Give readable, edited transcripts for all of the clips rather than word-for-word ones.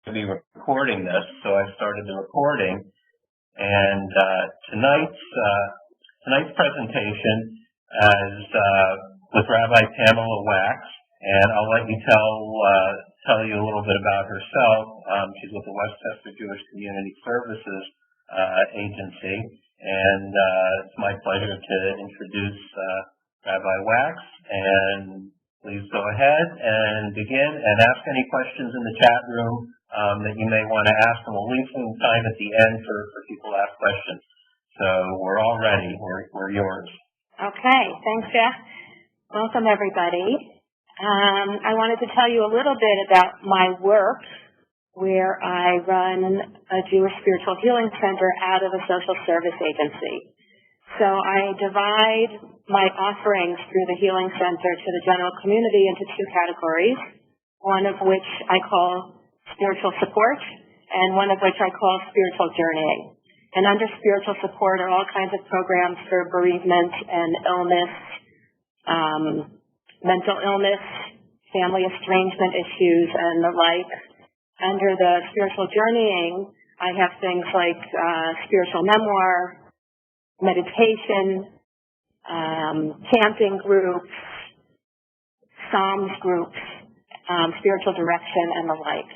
to be recording this, so I started the recording. And tonight's presentation is with Rabbi Pamela Wax, and I'll let you tell you a little bit about herself. She's with the Westchester Jewish Community Services agency, and it's my pleasure to introduce Rabbi Wax. And please go ahead and begin and ask any questions in the chat room that you may want to ask, and we'll leave some time at the end for people to ask questions. So we're all ready. We're yours. Okay. Thanks, Jeff. Welcome, everybody. I wanted to tell you a little bit about my work, where I run a Jewish spiritual healing center out of a social service agency. So I divide my offerings through the healing center to the general community into two categories, one of which I call spiritual support, and one of which I call spiritual journeying. And under spiritual support are all kinds of programs for bereavement and illness, mental illness, family estrangement issues, and the like. Under the spiritual journeying, I have things like spiritual memoir, meditation, chanting groups, psalms groups, spiritual direction, and the like.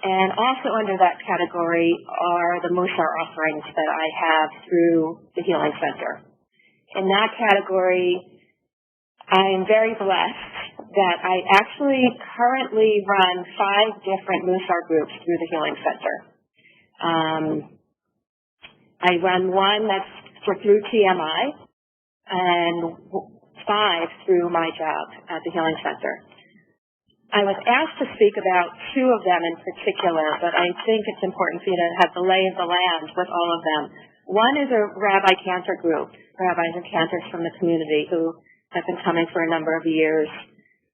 And also under that category are the Mussar offerings that I have through the Healing Center. In that category, I am very blessed that I actually currently run 5 different Mussar groups through the Healing Center. I run one that's through TMI, and 5 through my job at the Healing Center. I was asked to speak about 2 of them in particular, but I think it's important for you to have the lay of the land with all of them. One is a Rabbi cantor group, rabbis and cantors from the community who have been coming for a number of years,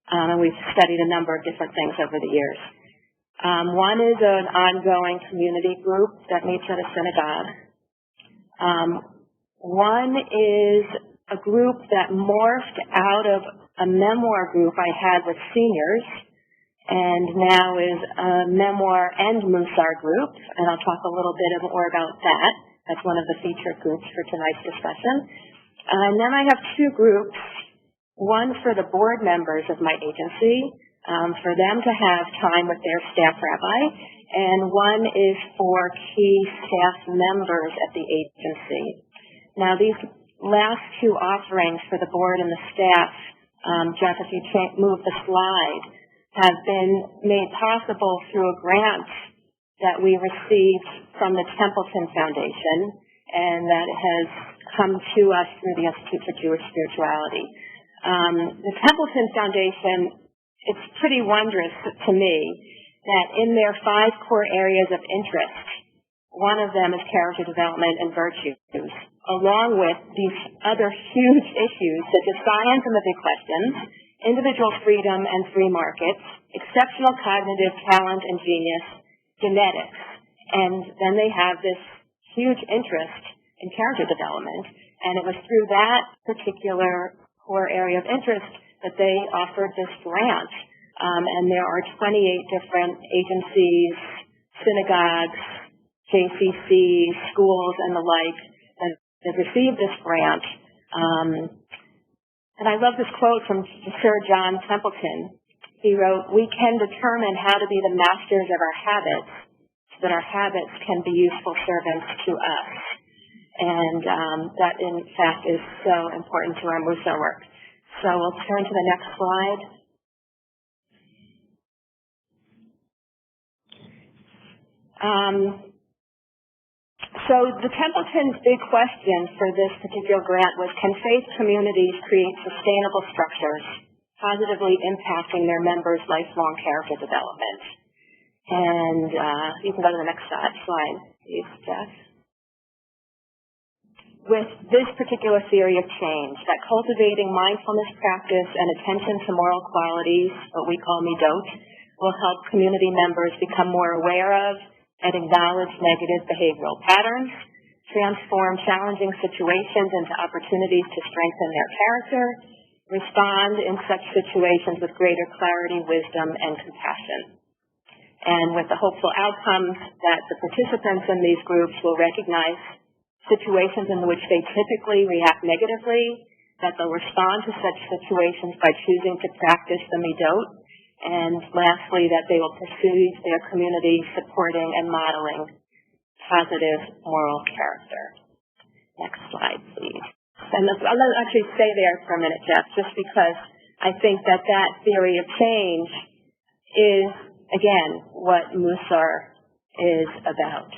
and we've studied a number of different things over the years. One is an ongoing community group that meets at a synagogue. One is a group that morphed out of a memoir group I had with seniors, and now is a Memoir and Musar group, and I'll talk a little bit more about that. That's one of the featured groups for tonight's discussion. And then I have 2 groups, one for the board members of my agency, for them to have time with their staff rabbi, and one is for key staff members at the agency. Now, these last 2 offerings for the board and the staff, Jeff, if you move the slide, have been made possible through a grant that we received from the Templeton Foundation, and that has come to us through the Institute for Jewish Spirituality. The Templeton Foundation, it's pretty wondrous to me that in their 5 core areas of interest, one of them is character development and virtues, along with these other huge issues such as science and the big questions, individual freedom and free markets, exceptional cognitive talent and genius, genetics. And then they have this huge interest in character development, and it was through that particular core area of interest that they offered this grant. And there are 28 different agencies, synagogues, JCCs, schools, and the like that received this grant. And I love this quote from Sir John Templeton. He wrote, "We can determine how to be the masters of our habits so that our habits can be useful servants to us." And that, in fact, is so important to our Musar work. So we'll turn to the next slide. So the Templeton's big question for this particular grant was, can faith communities create sustainable structures, positively impacting their members' lifelong character development? And you can go to the next slide, please, Jeff. With this particular theory of change, that cultivating mindfulness practice and attention to moral qualities, what we call midot, will help community members become more aware of and acknowledge negative behavioral patterns, transform challenging situations into opportunities to strengthen their character, respond in such situations with greater clarity, wisdom, and compassion. and with the hopeful outcomes that the participants in these groups will recognize situations in which they typically react negatively, that they'll respond to such situations by choosing to practice the midot, and lastly, that they will pursue their community supporting and modeling positive moral character. Next slide, please. And I'll actually stay there for a minute, Jeff, just because I think that that theory of change is, again, what Musar is about.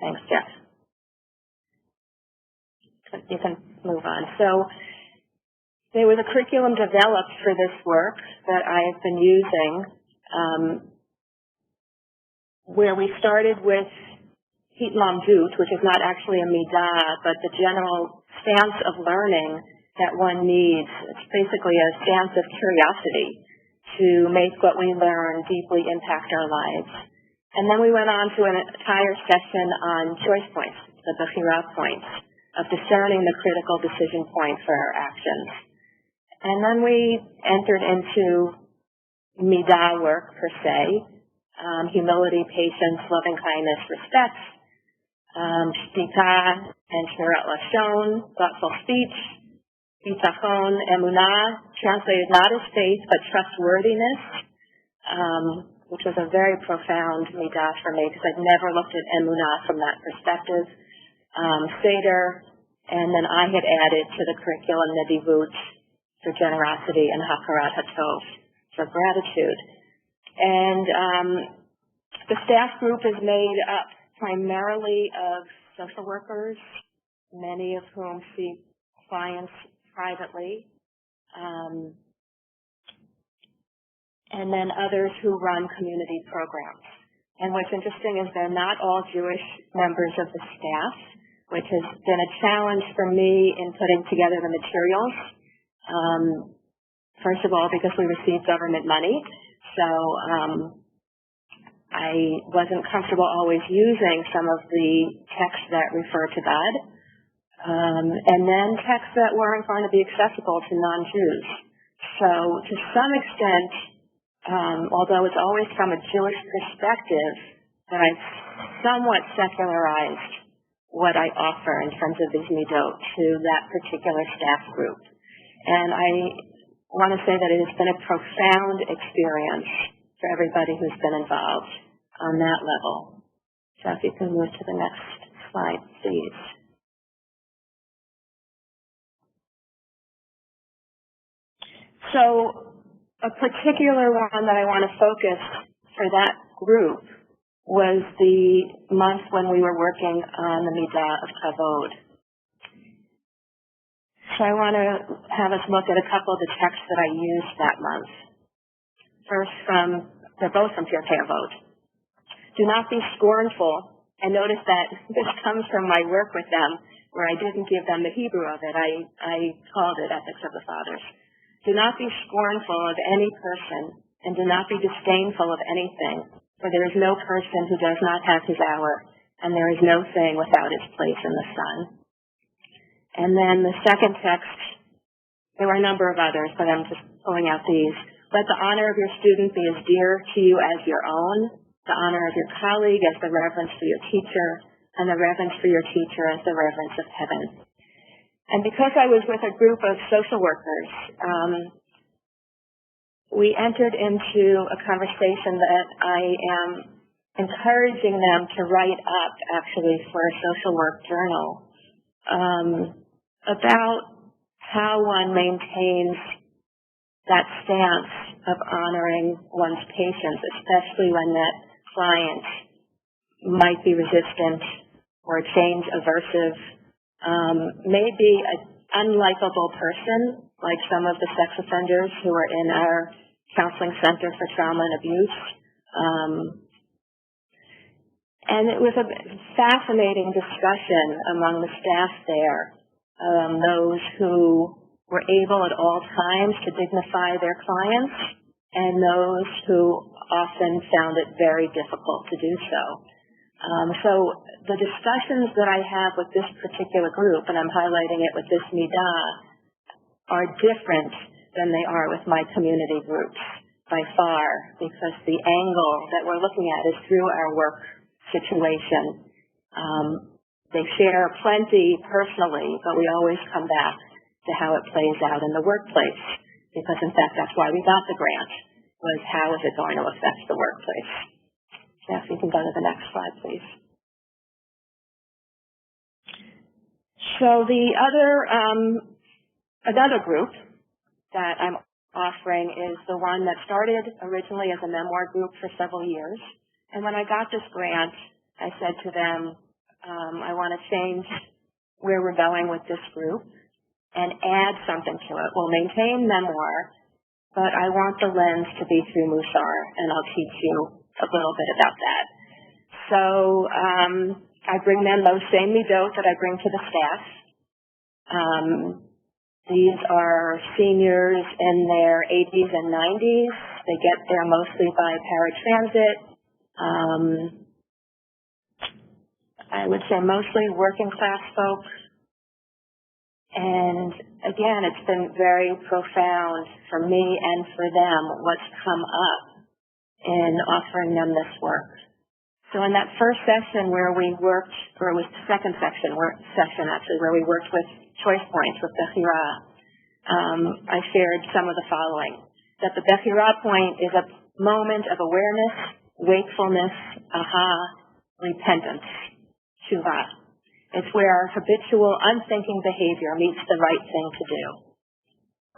Thanks, Jeff. You can move on. So there was a curriculum developed for this work that I've been using, where we started with Hitlamdut, which is not actually a midah, but the general stance of learning that one needs. It's basically a stance of curiosity to make what we learn deeply impact our lives. And then we went on to an entire session on choice points, the bechira points, of discerning the critical decision point for our actions. And then we entered into midah work, per se, humility, patience, loving kindness, respect, shtika and shmirat lashon, thoughtful speech, bitachon, emunah, translated not as faith, but trustworthiness, which was a very profound midah for me, because I'd never looked at emunah from that perspective. Seder, and then I had added to the curriculum nedivut for generosity and hakarat hatov for gratitude. And the staff group is made up primarily of social workers, many of whom see clients privately, and then others who run community programs. And what's interesting is they're not all Jewish members of the staff, which has been a challenge for me in putting together the materials. First of all, because we receive government money, so I wasn't comfortable always using some of the texts that refer to God, and then texts that weren't going to be accessible to non-Jews. So to some extent, although it's always from a Jewish perspective, that I've somewhat secularized what I offer in terms of these midot to that particular staff group. And I want to say that it has been a profound experience for everybody who's been involved on that level. So if you can move to the next slide, please. So a particular one that I want to focus for that group was the month when we were working on the midah of kavod. So I want to have us look at a couple of the texts that I used that month. First, they're both from Pirkei Avot. Do not be scornful, and notice that this comes from my work with them, where I didn't give them the Hebrew of it. I called it Ethics of the Fathers. Do not be scornful of any person, and do not be disdainful of anything, for there is no person who does not have his hour, and there is no thing without its place in the sun. And then the second text, there were a number of others, but I'm just pulling out these. Let the honor of your student be as dear to you as your own, the honor of your colleague as the reverence for your teacher, and the reverence for your teacher as the reverence of heaven. And because I was with a group of social workers, we entered into a conversation that I am encouraging them to write up, actually, for a social work journal, about how one maintains that stance of honoring one's patients, especially when that client might be resistant or change aversive, may be an unlikable person, like some of the sex offenders who are in our counseling center for trauma and abuse. And it was a fascinating discussion among the staff there, those who were able at all times to dignify their clients, and those who often found it very difficult to do so. So the discussions that I have with this particular group, and I'm highlighting it with this midah, are different than they are with my community groups. by far, because the angle that we're looking at is through our work situation. They share plenty personally, but we always come back to how it plays out in the workplace, because in fact that's why we got the grant, was how is it going to affect the workplace. Jeff, you can go to the next slide, please. So the another group that I'm offering is the one that started originally as a memoir group for several years. And when I got this grant, I said to them, I want to change where we're going with this group and add something to it. We'll maintain memoir, but I want the lens to be through Mussar, and I'll teach you a little bit about that. So I bring them those same midot that I bring to the staff. These are seniors in their 80s and 90s. They get there mostly by paratransit. I would say mostly working class folks. And again, it's been very profound for me and for them what's come up in offering them this work. So in that first session where we worked, or it was the second session actually, where we worked with choice points with Bechira, I shared some of the following. That the Bechira point is a moment of awareness, wakefulness, aha, repentance, tshuva. It's where our habitual, unthinking behavior meets the right thing to do.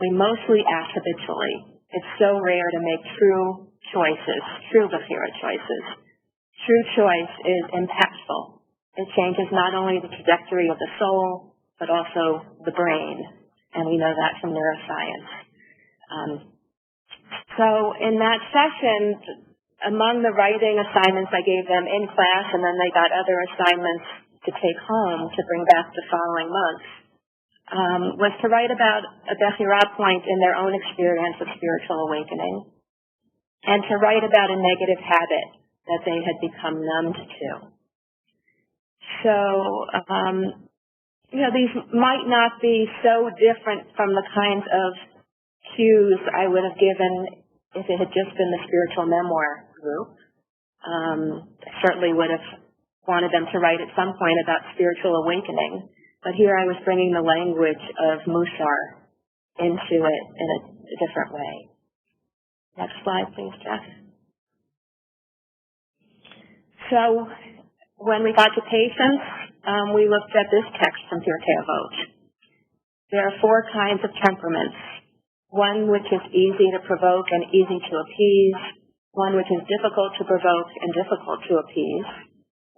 We mostly act habitually. It's so rare to make true choices, true Bechira choices. True choice is impactful. It changes not only the trajectory of the soul, but also the brain. And we know that from neuroscience. So in that session, among the writing assignments I gave them in class, and then they got other assignments to take home to bring back the following months, was to write about a Bechira point in their own experience of spiritual awakening, and to write about a negative habit that they had become numbed to. So, these might not be so different from the kinds of cues I would have given if it had just been the spiritual memoir group. I certainly would have wanted them to write at some point about spiritual awakening, but here I was bringing the language of Mussar into it in a different way. Next slide, please, Jeff. So when we got to patience, we looked at this text from Pirkei Avot. There are 4 kinds of temperaments. One which is easy to provoke and easy to appease. One which is difficult to provoke and difficult to appease.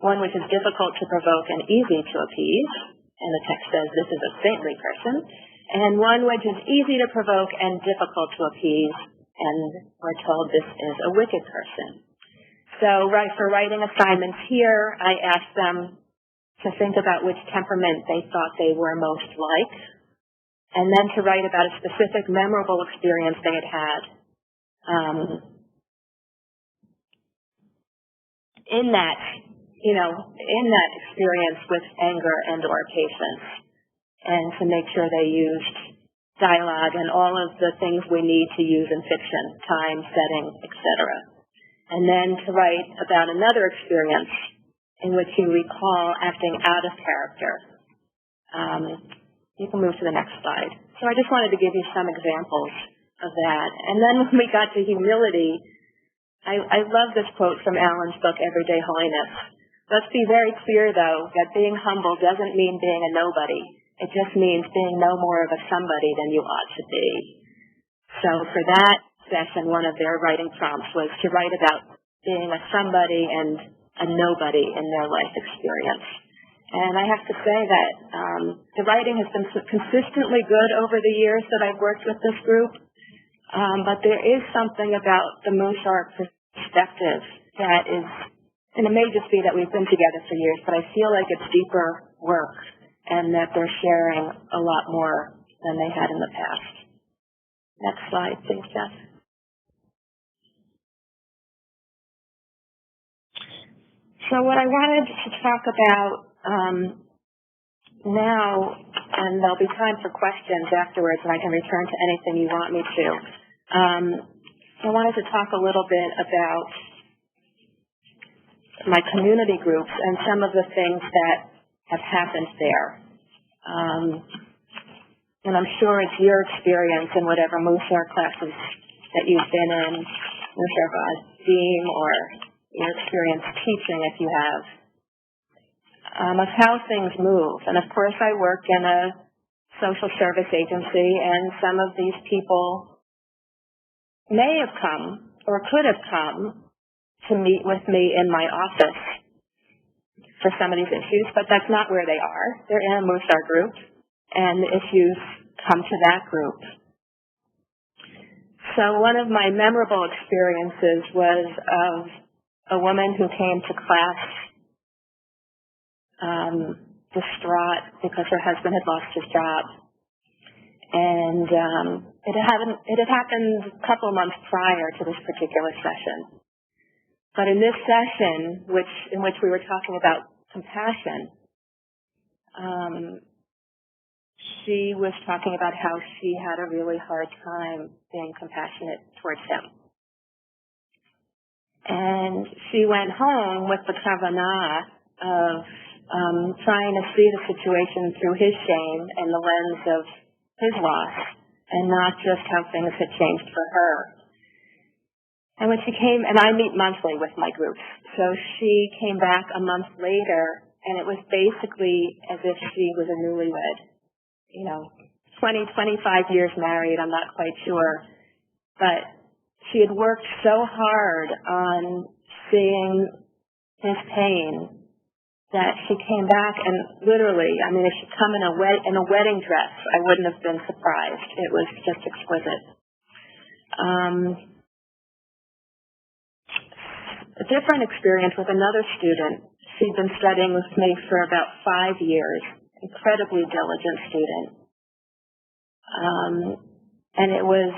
One which is difficult to provoke and easy to appease. And the text says this is a saintly person. And one which is easy to provoke and difficult to appease. And we're told this is a wicked person. So for writing assignments here, I asked them to think about which temperament they thought they were most like, and then to write about a specific memorable experience they had had in that experience with anger and or patience, and to make sure they used dialogue and all of the things we need to use in fiction, time, setting, etc. And then to write about another experience in which you recall acting out of character. You can move to the next slide. So I just wanted to give you some examples of that. And then when we got to humility, I love this quote from Alan's book, Everyday Holiness. Let's be very clear, though, that being humble doesn't mean being a nobody. It just means being no more of a somebody than you ought to be. So for that session, one of their writing prompts was to write about being a somebody and a nobody in their life experience. And I have to say that the writing has been consistently good over the years that I've worked with this group, but there is something about the Mussar perspective that is, and it may just be that we've been together for years, but I feel like it's deeper work and that they're sharing a lot more than they had in the past. Next slide, please, Jeff. So what I wanted to talk about now, and there'll be time for questions afterwards, and I can return to anything you want me to. I wanted to talk a little bit about my community groups and some of the things that have happened there. And I'm sure it's your experience in whatever Musar classes that you've been in, Musar Vadim, or your experience teaching if you have, of how things move. And of course I work in a social service agency, and some of these people may have come or could have come to meet with me in my office for some of these issues, but that's not where they are. They're in a Musar group, and the issues come to that group. So one of my memorable experiences was of a woman who came to class distraught because her husband had lost his job. And it had happened a couple of months prior to this particular session. But in this session, in which we were talking about compassion, she was talking about how she had a really hard time being compassionate towards him. And she went home with the kavanah of trying to see the situation through his shame and the lens of his loss, and not just how things had changed for her. And when she came, and I meet monthly with my groups, so she came back a month later, and it was basically as if she was a newlywed. 20, 25 years married, I'm not quite sure. But she had worked so hard on seeing his pain that she came back and literally, if she'd come in a wedding dress, I wouldn't have been surprised. It was just exquisite. A different experience with another student. She'd been studying with me for about 5 years. Incredibly diligent student. And it was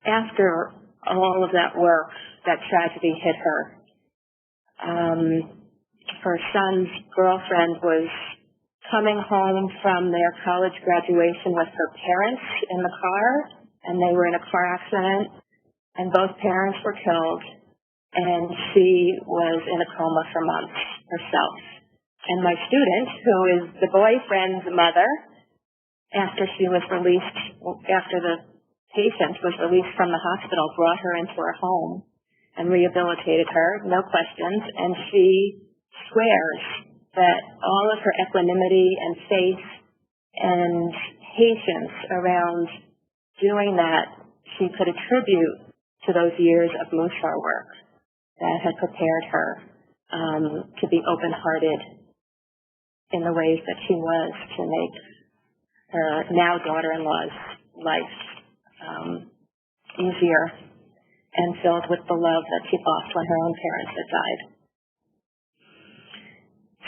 after all of that work that tragedy hit her. Her son's girlfriend was coming home from their college graduation with her parents in the car, and they were in a car accident, and both parents were killed, and she was in a coma for months herself. And my student, who is the boyfriend's mother, after the patient was released from the hospital, brought her into her home and rehabilitated her, no questions, and she swears that all of her equanimity and faith and patience around doing that she could attribute to those years of Musar work that had prepared her to be open-hearted in the ways that she was to make her now daughter-in-law's life easier and filled with the love that she lost when her own parents had died.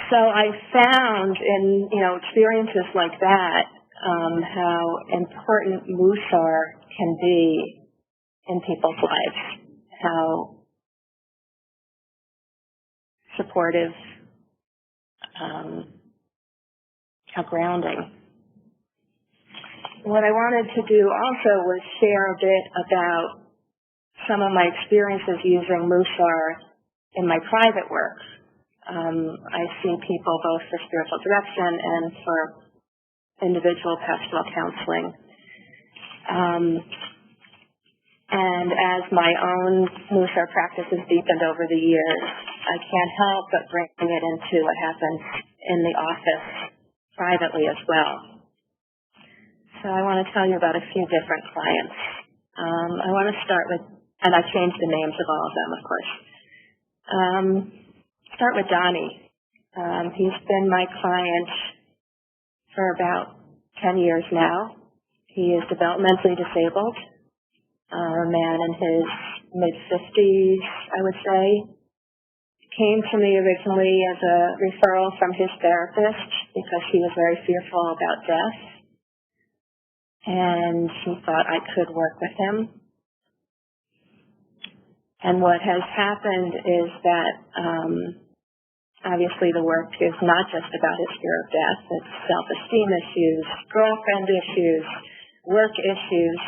So I found in experiences like that how important Musar can be in people's lives, how supportive, how grounding. What I wanted to do also was share a bit about some of my experiences using Musar in my private work. I see people both for spiritual direction and for individual pastoral counseling. And as my own Musar practice has deepened over the years, I can't help but bring it into what happens in the office privately as well. So I want to tell you about a few different clients. I want to start with, and I've changed the names of all of them, of course. Start with Donnie. He's been my client for about 10 years now. He is developmentally disabled, a man in his mid-50s, I would say. Came to me originally as a referral from his therapist because he was very fearful about death. And she thought I could work with him. And what has happened is that obviously the work is not just about his fear of death. It's self-esteem issues, girlfriend issues, work issues.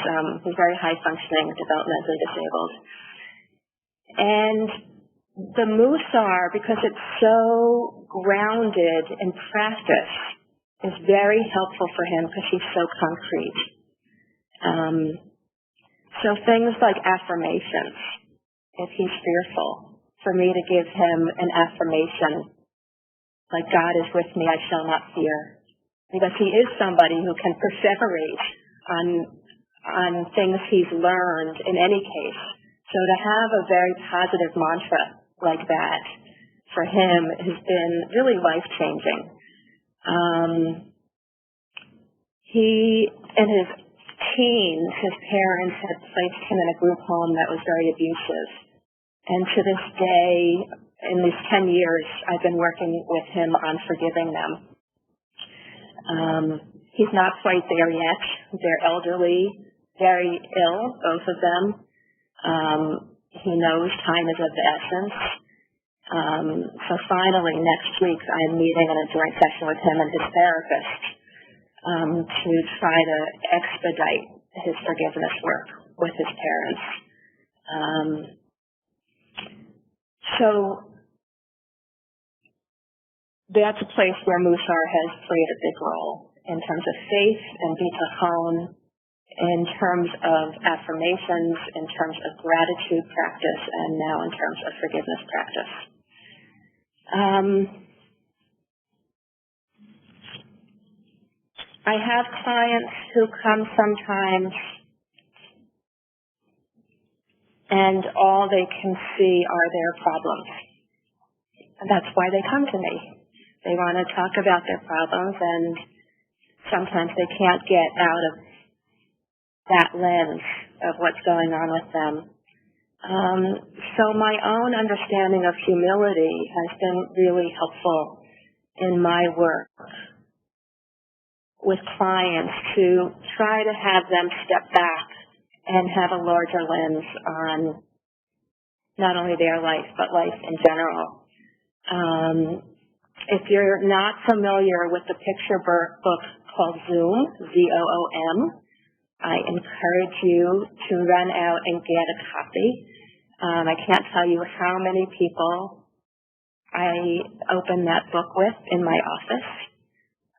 He's very high-functioning, developmentally disabled. And the Musar, because it's so grounded in practice, is very helpful for him because he's so concrete. So things like affirmations, if he's fearful, for me to give him an affirmation, like God is with me, I shall not fear. Because he is somebody who can perseverate on things he's learned in any case. So to have a very positive mantra like that for him has been really life-changing. He, in his teens, his parents had placed him in a group home that was very abusive. And to this day, in these 10 years, I've been working with him on forgiving them. He's not quite there yet. They're elderly, very ill, both of them. He knows time is of the essence. So finally, next week, I'm meeting in a joint session with him and his therapist to try to expedite his forgiveness work with his parents. So that's a place where Musar has played a big role in terms of faith and bitachon, in terms of affirmations, in terms of gratitude practice, and now in terms of forgiveness practice. I have clients who come sometimes and all they can see are their problems. And that's why they come to me. They want to talk about their problems, and sometimes they can't get out of that lens of what's going on with them. So my own understanding of humility has been really helpful in my work with clients to try to have them step back and have a larger lens on not only their life, but life in general. If you're not familiar with the picture book called Zoom, Z-O-O-M, I encourage you to run out and get a copy. I can't tell you how many people I open that book with in my office.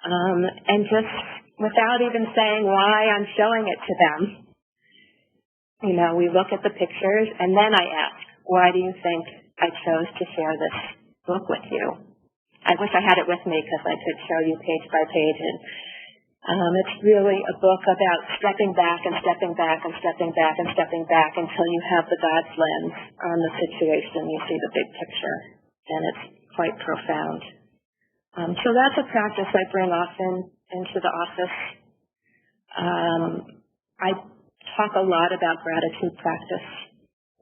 And just without even saying why I'm showing it to them, you know, we look at the pictures and then I ask, why do you think I chose to share this book with you? I wish I had it with me because I could show you page by page. And it's really a book about stepping back and stepping back and stepping back and stepping back until you have the God's lens on the situation. You see the big picture, and it's quite profound. So that's a practice I bring often into the office. I talk a lot about gratitude practice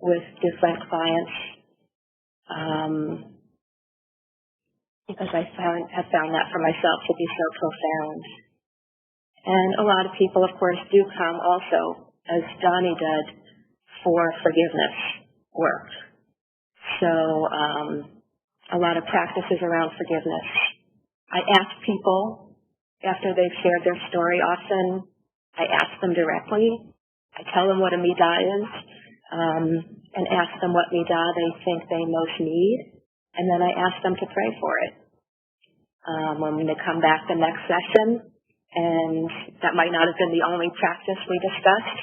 with different clients because I have found that for myself to be so profound. And a lot of people, of course, do come also, as Donnie did, for forgiveness work. So a lot of practices around forgiveness. I ask people, after they've shared their story, often I ask them directly. I tell them what a midah is, and ask them what midah they think they most need, and then I ask them to pray for it. When they come back the next session, and that might not have been the only practice we discussed,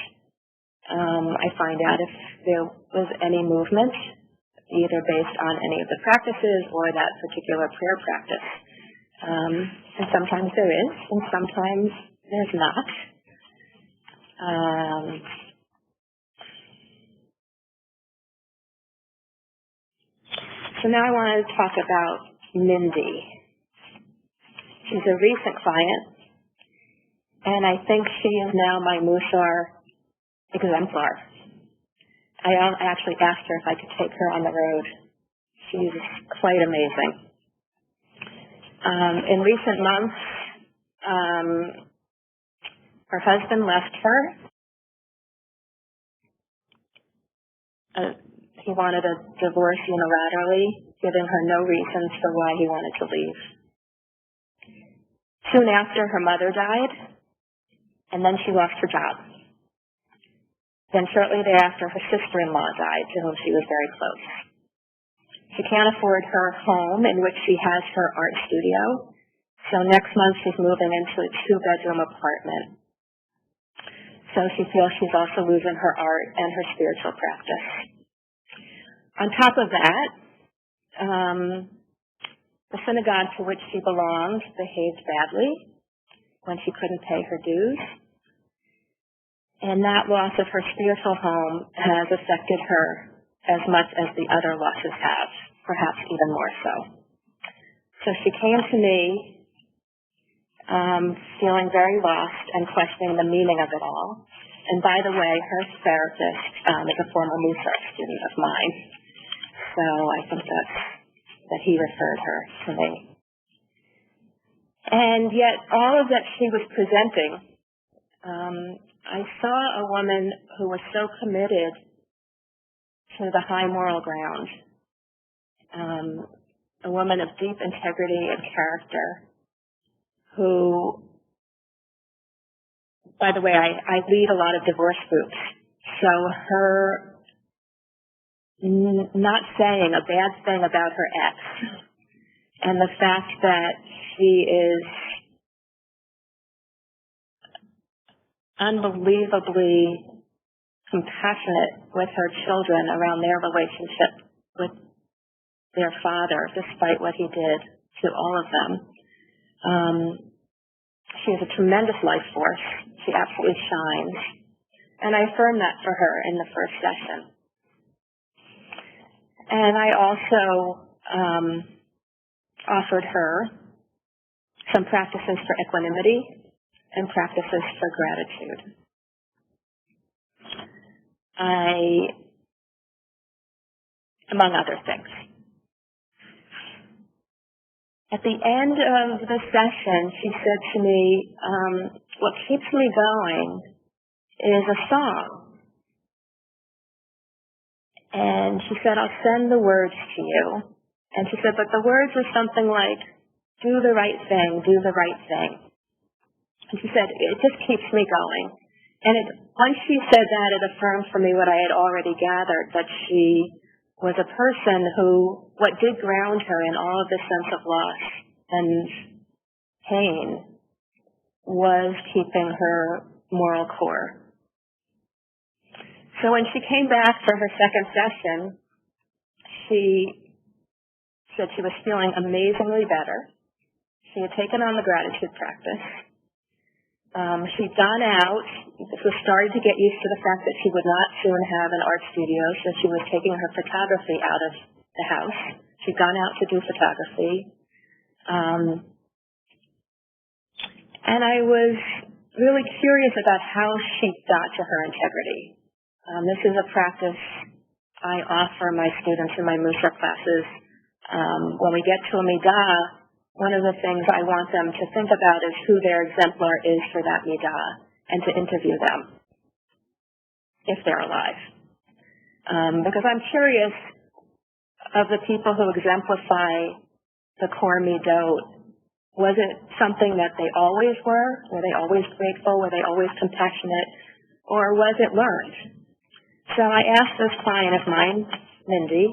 I find out if there was any movement, either based on any of the practices or that particular prayer practice. And sometimes there is, and sometimes there's not. So now I want to talk about Mindy. She's a recent client, and I think she is now my Musar exemplar. I actually asked her if I could take her on the road. She's quite amazing. In recent months, her husband left her. He wanted a divorce unilaterally, giving her no reasons for why he wanted to leave. Soon after, her mother died, and then she lost her job. Then shortly thereafter, her sister-in-law died, to whom she was very close. She can't afford her home in which she has her art studio, so next month she's moving into a 2-bedroom apartment. So she feels she's also losing her art and her spiritual practice. On top of that, the synagogue to which she belonged behaved badly when she couldn't pay her dues. And that loss of her spiritual home has affected her as much as the other losses have, perhaps even more so. So she came to me feeling very lost and questioning the meaning of it all. And by the way, her therapist is a former Mussar student of mine. So I think that he referred her to me. And yet all of that she was presenting, I saw a woman who was so committed to the high moral ground, a woman of deep integrity and character, who, by the way, I lead a lot of divorce groups, so her not saying a bad thing about her ex, and the fact that she is unbelievably compassionate with her children around their relationship with their father, despite what he did to all of them. She is a tremendous life force. She absolutely shines. And I affirmed that for her in the first session. And I also offered her some practices for equanimity and practices for gratitude. Among other things. At the end of the session, she said to me, what keeps me going is a song. And she said, I'll send the words to you. And she said, but the words are something like, do the right thing, do the right thing. And she said, it just keeps me going. And once she said that, it affirmed for me what I had already gathered, that she was a person who, what did ground her in all of this sense of loss and pain was keeping her moral core. So when she came back for her second session, she said she was feeling amazingly better. She had taken on the gratitude practice. She'd gone out, was starting to get used to the fact that she would not soon have an art studio, so she was taking her photography out of the house. She'd gone out to do photography. And I was really curious about how she got to her integrity. This is a practice I offer my students in my Musar classes. When we get to a midah, one of the things I want them to think about is who their exemplar is for that midah, and to interview them, if they're alive. Because I'm curious of the people who exemplify the core midot. Was it something that they always were? Were they always grateful? Were they always compassionate? Or was it learned? So I asked this client of mine, Mindy,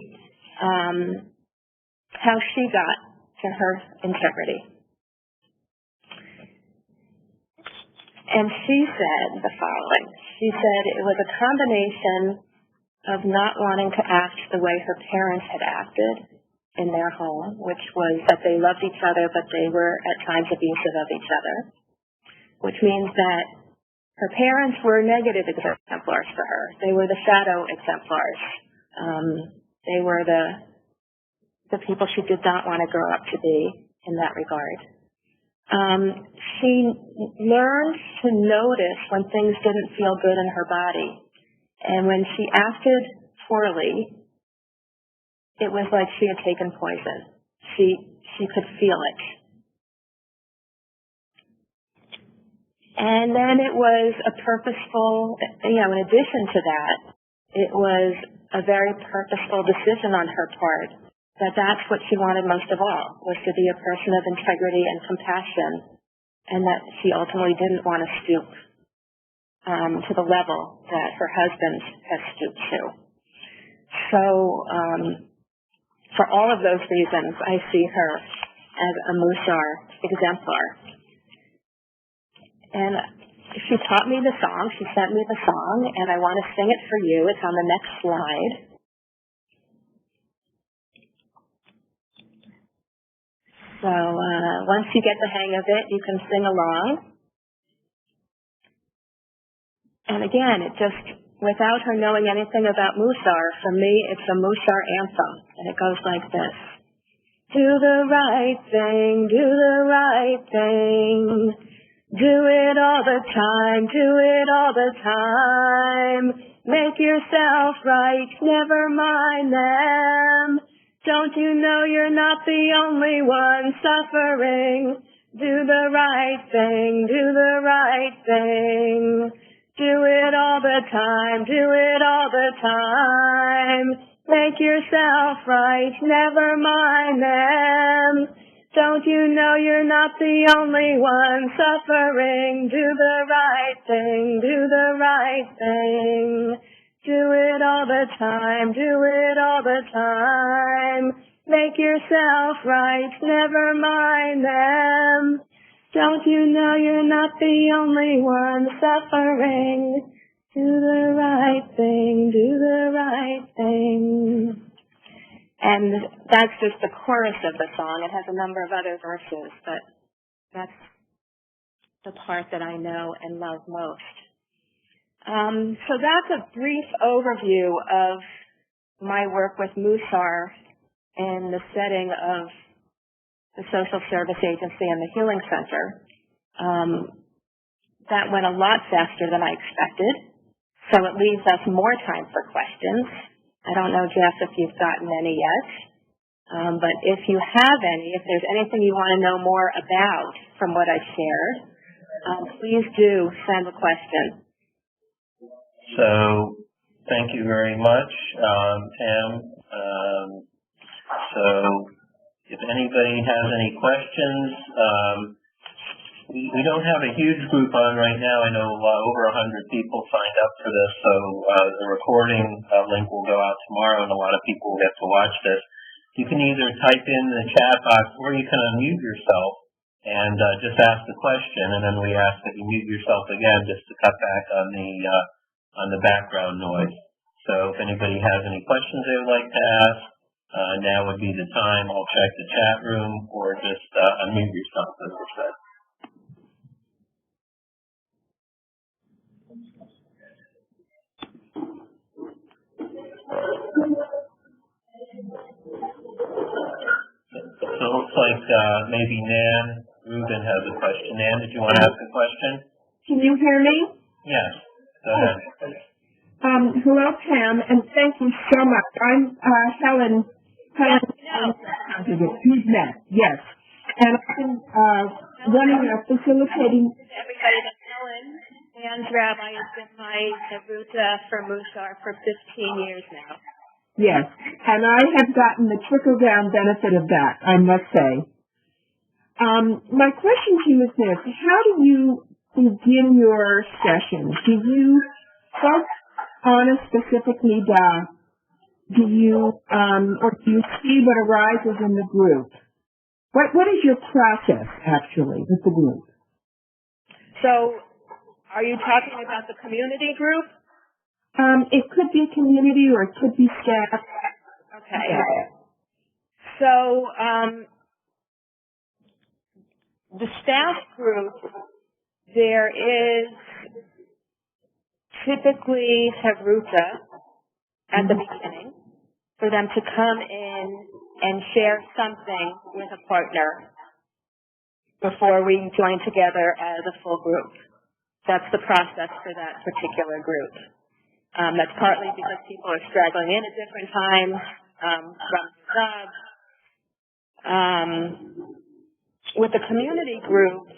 how she got to her integrity. And she said the following. She said it was a combination of not wanting to act the way her parents had acted in their home, which was that they loved each other, but they were at times abusive of each other, which means that her parents were negative exemplars for her. They were the shadow exemplars. They were the people she did not want to grow up to be in that regard. She learned to notice when things didn't feel good in her body. And when she acted poorly, it was like she had taken poison. She could feel it. And then it was a purposeful, in addition to that, it was a very purposeful decision on her part that's what she wanted most of all, was to be a person of integrity and compassion, and that she ultimately didn't want to stoop to the level that her husband has stooped to. So for all of those reasons, I see her as a Musar exemplar. And she taught me the song. She sent me the song, and I want to sing it for you. It's on the next slide. So once you get the hang of it, you can sing along. And again, it just, without her knowing anything about Musar, for me, it's a Musar anthem. And it goes like this. Do the right thing, do the right thing. Do it all the time, do it all the time. Make yourself right, never mind them. Don't you know you're not the only one suffering? Do the right thing, do the right thing. Do it all the time, do it all the time. Make yourself right, never mind them. Don't you know you're not the only one suffering? Do the right thing, do the right thing. Do it all the time, do it all the time. Make yourself right, never mind them. Don't you know you're not the only one suffering? Do the right thing, do the right thing. And that's just the chorus of the song. It has a number of other verses, but that's the part that I know and love most. So that's a brief overview of my work with Mussar in the setting of the Social Service Agency and the Healing Center. That went a lot faster than I expected, so it leaves us more time for questions. I don't know, Jeff, if you've gotten any yet, but if you have any, if there's anything you want to know more about from what I shared, please do send a question. So, thank you very much, Pam. So, if anybody has any questions, we don't have a huge group on right now. I know over 100 people signed up for this, so the recording link will go out tomorrow, and a lot of people will get to watch this. You can either type in the chat box, or you can unmute yourself and just ask the question, and then we ask that you mute yourself again just to cut back on the background noise. So if anybody has any questions they would like to ask, now would be the time. I'll check the chat room, or just unmute yourself, as I said. So it looks like maybe Nan Rubin has a question. Nan, did you want to ask a question? Can you hear me? Yes. Go ahead. Hello, Pam, and thank you so much. I'm Helen. You've met, yes. And I've been running a facilitating. Everybody that's Helen. Nan's Rabbi has been my Navuta for Mussar for 15 years now. Yes, and I have gotten the trickle-down benefit of that, I must say. My question to you is this: how do you begin your sessions? Do you focus on a specific midah? Do you, or do you see what arises in the group? What is your process actually with the group? So, are you talking about the community group? It could be community or it could be staff. Okay. So, the staff group, there is typically Havruta at the beginning for them to come in and share something with a partner before we join together as a full group. That's the process for that particular group. That's partly because people are struggling in at different times from jobs. With the community group,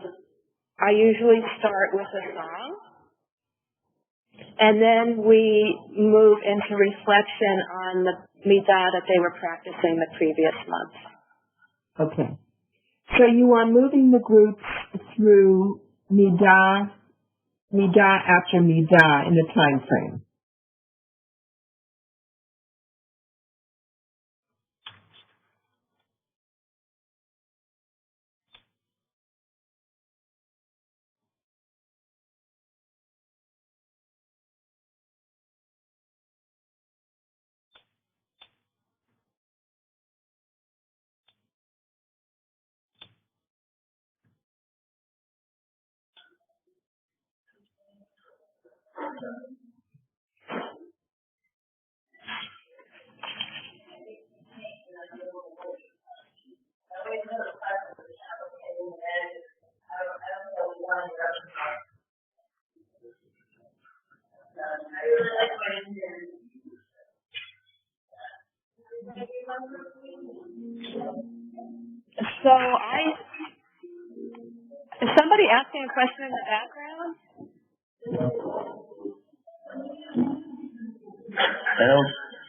I usually start with a song, and then we move into reflection on the midah that they were practicing the previous month. Okay. So you are moving the groups through midah midah after midah in the time frame. So is somebody asking a question in the background?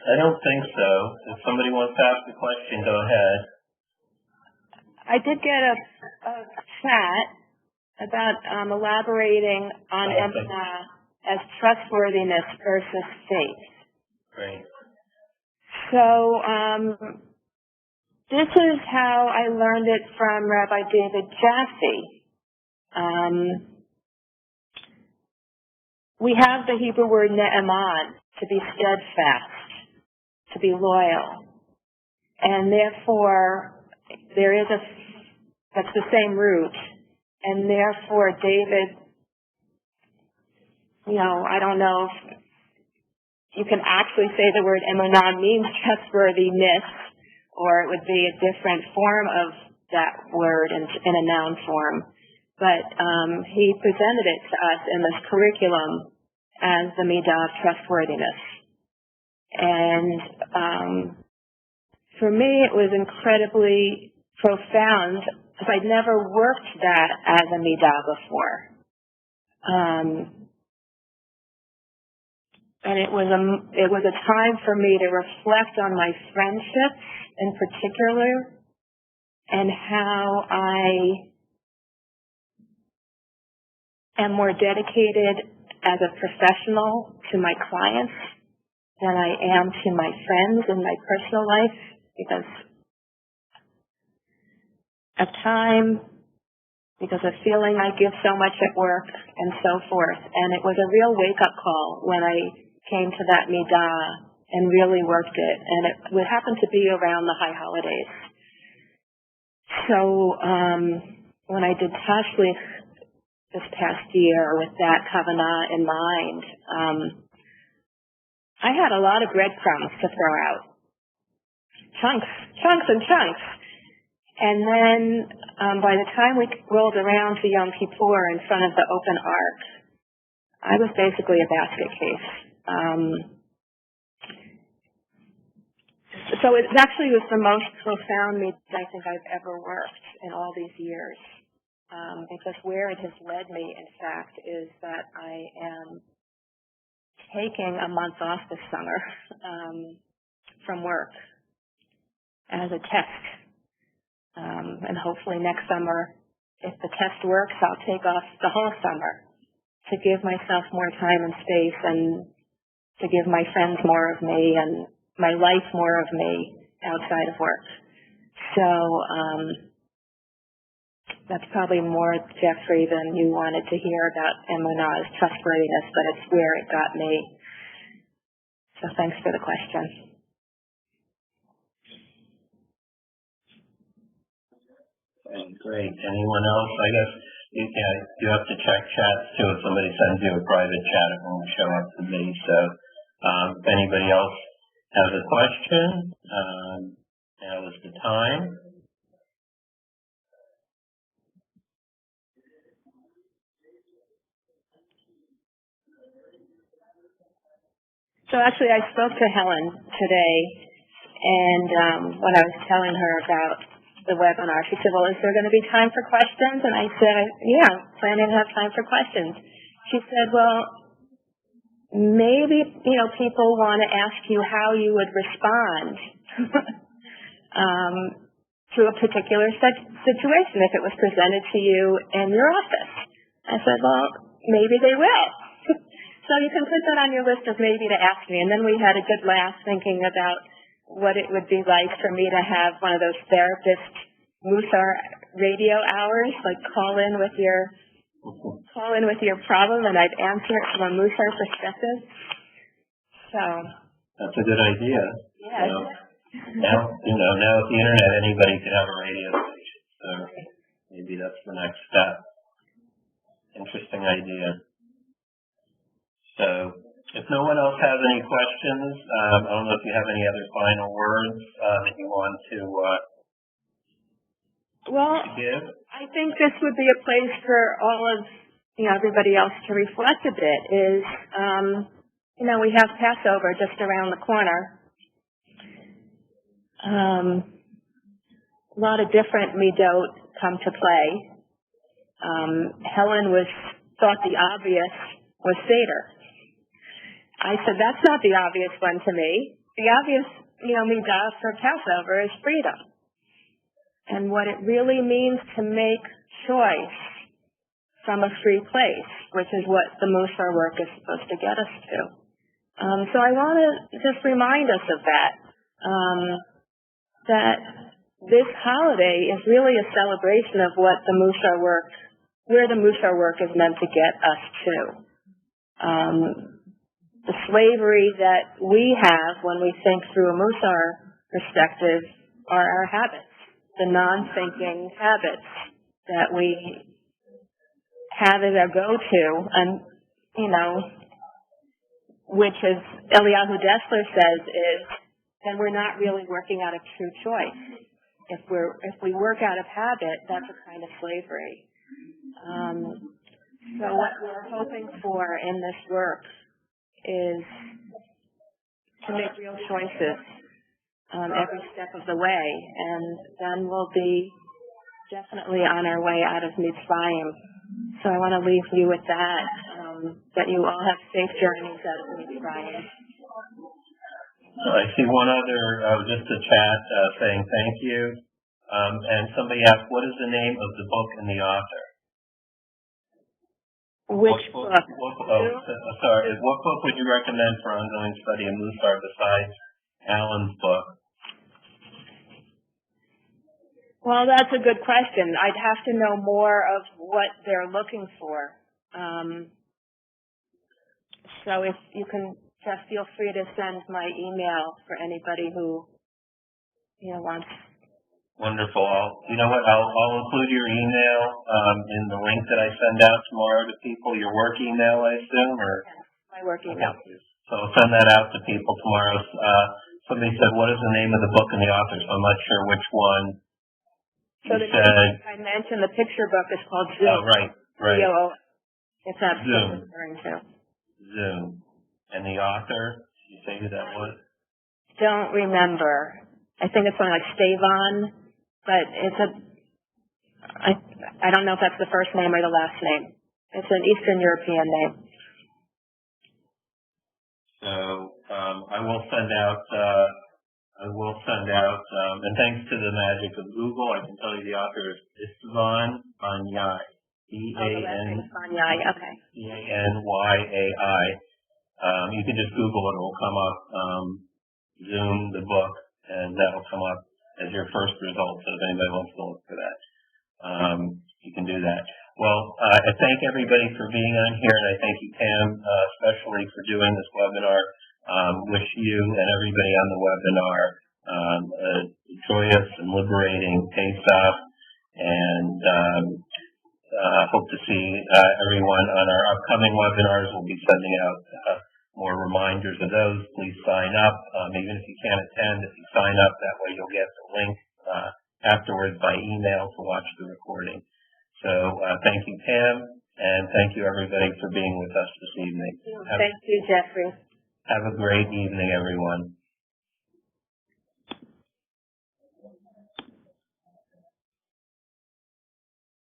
I don't think so. If somebody wants to ask a question, go ahead. I did get a chat about elaborating on emunah as trustworthiness versus faith. Great. So this is how I learned it from Rabbi David Jaffe. We have the Hebrew word ne'eman, to be steadfast, to be loyal. And therefore, that's the same root. And therefore, David, I don't know if you can actually say the word emunah means trustworthiness, or it would be a different form of that word in a noun form. But he presented it to us in this curriculum as the midah of trustworthiness. And for me, it was incredibly profound because I'd never worked that as a midah before. And it was a time for me to reflect on my friendships in particular and how I am more dedicated as a professional to my clients than I am to my friends in my personal life because of time, because of feeling I give so much at work and so forth. And it was a real wake-up call when I came to that midah and really worked it. And it would happen to be around the high holidays. So when I did Tashlich this past year with that kavanah in mind, I had a lot of breadcrumbs to throw out. Chunks and chunks. And then by the time we rolled around to Yom Kippur in front of the open ark, I was basically a basket case. So it actually was the most profound meeting I think I've ever worked in all these years. Because where it has led me, in fact, is that I am taking a month off this summer from work as a test. And hopefully next summer, if the test works, I'll take off the whole summer to give myself more time and space and to give my friends more of me and my life more of me outside of work. So that's probably more, Jeffrey, than you wanted to hear about emunah's trustworthiness, but it's where it got me. So thanks for the question. Okay, great. Anyone else? I guess you have to check chats too. If somebody sends you a private chat, it won't show up to me. So if anybody else has a question, now is the time. So actually, I spoke to Helen today, and when I was telling her about the webinar, she said, well, is there going to be time for questions? And I said, yeah, I'm planning to have time for questions. She said, well, maybe, people want to ask you how you would respond to a particular situation if it was presented to you in your office. I said, well, maybe they will. So you can put that on your list of maybe to ask me. And then we had a good laugh thinking about what it would be like for me to have one of those therapist Mussar radio hours, like call in with your problem, and I'd answer it from a Mussar perspective. So that's a good idea. Yes. Now with the internet, anybody can have a radio station. So maybe that's the next step. Interesting idea. So if no one else has any questions, I don't know if you have any other final words that you want to give. I think this would be a place for all of everybody else to reflect a bit. We have Passover just around the corner. A lot of different midot come to play. Helen thought the obvious was Seder. I said, that's not the obvious one to me. The obvious, midah for Passover is freedom. And what it really means to make choice from a free place, which is what the Mussar work is supposed to get us to. So I want to just remind us of that, that this holiday is really a celebration of what the Mussar work, where the Mussar work is meant to get us to. The slavery that we have when we think through a Mussar perspective are our habits, the non-thinking habits that we have as our go-to, and which, as Eliyahu Dessler says, is then we're not really working out of true choice. If we work out of habit, that's a kind of slavery. So what we're hoping for in this work is to make real choices every step of the way, and then we'll be definitely on our way out of Mitzrayim. So I want to leave you with that you all have safe journeys out of Mitzrayim. I see one other, just a chat saying thank you, and somebody asked, what is the name of the book and the author? Which book? What book would you recommend for ongoing study of Mussar besides Alan's book? Well, that's a good question. I'd have to know more of what they're looking for. So if you can just feel free to send my email for anybody who wants. Wonderful. I'll include your email in the link that I send out tomorrow to people. Your work email, I assume, or my work email. Okay. So I'll send that out to people tomorrow. Somebody said, "What is the name of the book and the author?" So I'm not sure which one. So I mentioned the picture book is called Zoom. Oh, right. Z-O-O. It's that Zoom. referring to. Zoom. And the author? Did you say who that was? Don't remember. I think it's something like Stavon. But I don't know if that's the first name or the last name. It's an Eastern European name. So I will send out, and thanks to the magic of Google, I can tell you the author is Istvan Banyai. Banyai, okay. B-A-N-Y-A-I. You can just Google it. It will come up, Zoom, the book, and that will come up as your first result, so if anybody wants to look for that, you can do that. Well, I thank everybody for being on here, and I thank you, Pam, especially for doing this webinar. Wish you and everybody on the webinar a joyous and liberating Pesach, and hope to see everyone on our upcoming webinars. We'll be sending out more reminders of those. Please sign up. Even if you can't attend, if you sign up, that way you'll get the link afterwards by email to watch the recording. So thank you, Pam, and thank you, everybody, for being with us this evening. Thank you, Jeffrey. Have a great evening, everyone.